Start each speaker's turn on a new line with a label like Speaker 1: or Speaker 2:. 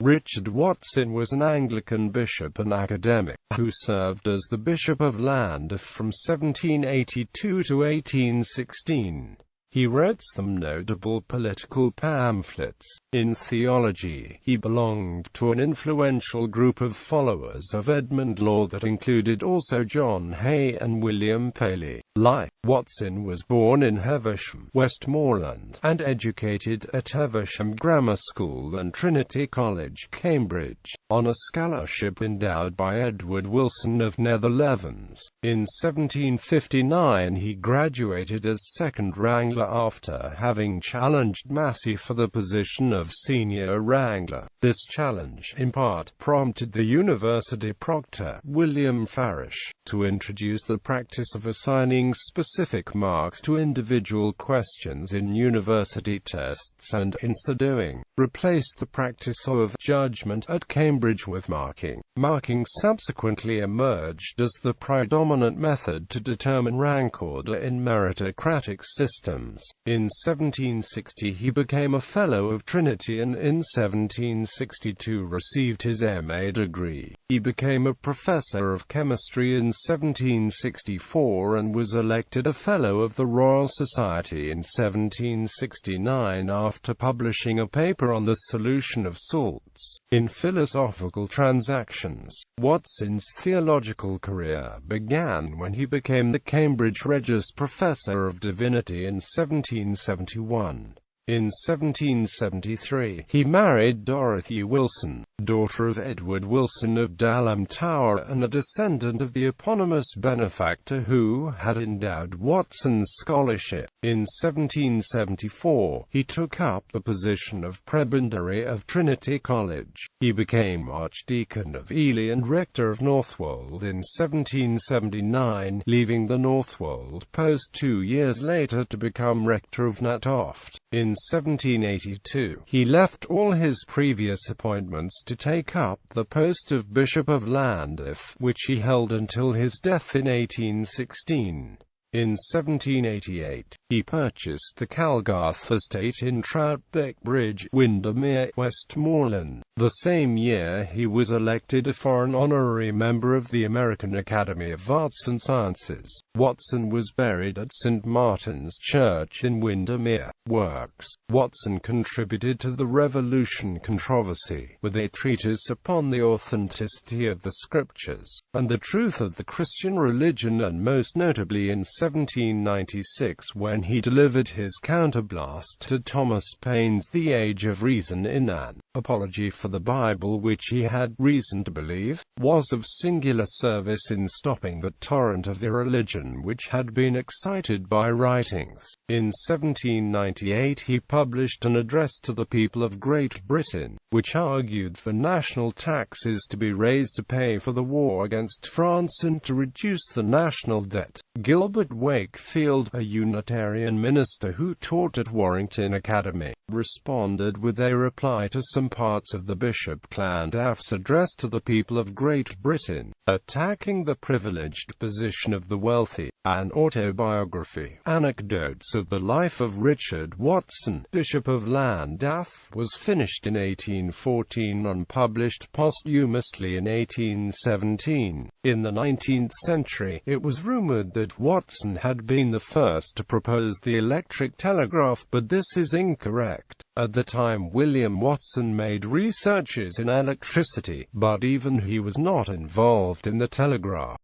Speaker 1: Richard Watson was an Anglican bishop and academic, who served as the Bishop of Llandaff from 1782 to 1816. He wrote some notable political pamphlets. In theology, he belonged to an influential group of followers of Edmund Law that included also John Hay and William Paley. Watson was born in Heversham, Westmoreland, and educated at Heversham Grammar School and Trinity College, Cambridge, on a scholarship endowed by Edward Wilson of Netherlands. In 1759 he graduated as second wrangler after having challenged Massey for the position of senior wrangler. This challenge, in part, prompted the university proctor, William Farish, to introduce the practice of assigning specific marks to individual questions in university tests and, in so doing, replaced the practice of judgment at Cambridge with marking. Marking subsequently emerged as the predominant method to determine rank order in meritocratic systems. In 1760 he became a Fellow of Trinity and in 1762 received his MA degree. He became a Professor of Chemistry in 1764 and was elected a Fellow of the Royal Society in 1769 after publishing a paper on the solution of salts. In Philosophical Transactions, Watson's theological career began when he became the Cambridge Regius Professor of Divinity in 1771. In 1773, he married Dorothy Wilson, daughter of Edward Wilson of Dalham Tower and a descendant of the eponymous benefactor who had endowed Watson's scholarship. In 1774, he took up the position of prebendary of Trinity College. He became Archdeacon of Ely and Rector of Northwold in 1779, leaving the Northwold post 2 years later to become Rector of Natoft. In 1782, he left all his previous appointments to take up the post of Bishop of Llandaff, which he held until his death in 1816. In 1788, he purchased the Calgarth estate in Troutbeck Bridge, Windermere, Westmoreland. The same year he was elected a foreign honorary member of the American Academy of Arts and Sciences. Watson was buried at St. Martin's Church in Windermere. Works. Watson contributed to the Revolution controversy, with a treatise upon the authenticity of the Scriptures, and the truth of the Christian religion, and most notably in 1796 when he delivered his counterblast to Thomas Paine's The Age of Reason in an apology for the Bible, which he had reason to believe was of singular service in stopping the torrent of irreligion which had been excited by writings. In 1798 he published an address to the people of Great Britain, which argued for national taxes to be raised to pay for the war against France and to reduce the national debt. Gilbert Wakefield, a Unitarian minister who taught at Warrington Academy, responded with a reply to some parts of the Bishop Llandaff's address to the people of Great Britain, attacking the privileged position of the wealthy. An autobiography, Anecdotes of the Life of Richard Watson, Bishop of Llandaff, was finished in 1814 and published posthumously in 1817. In the 19th century, it was rumored that Watson had been the first to propose the electric telegraph, but this is incorrect. At the time William Watson made researches in electricity, but even he was not involved in the telegraph.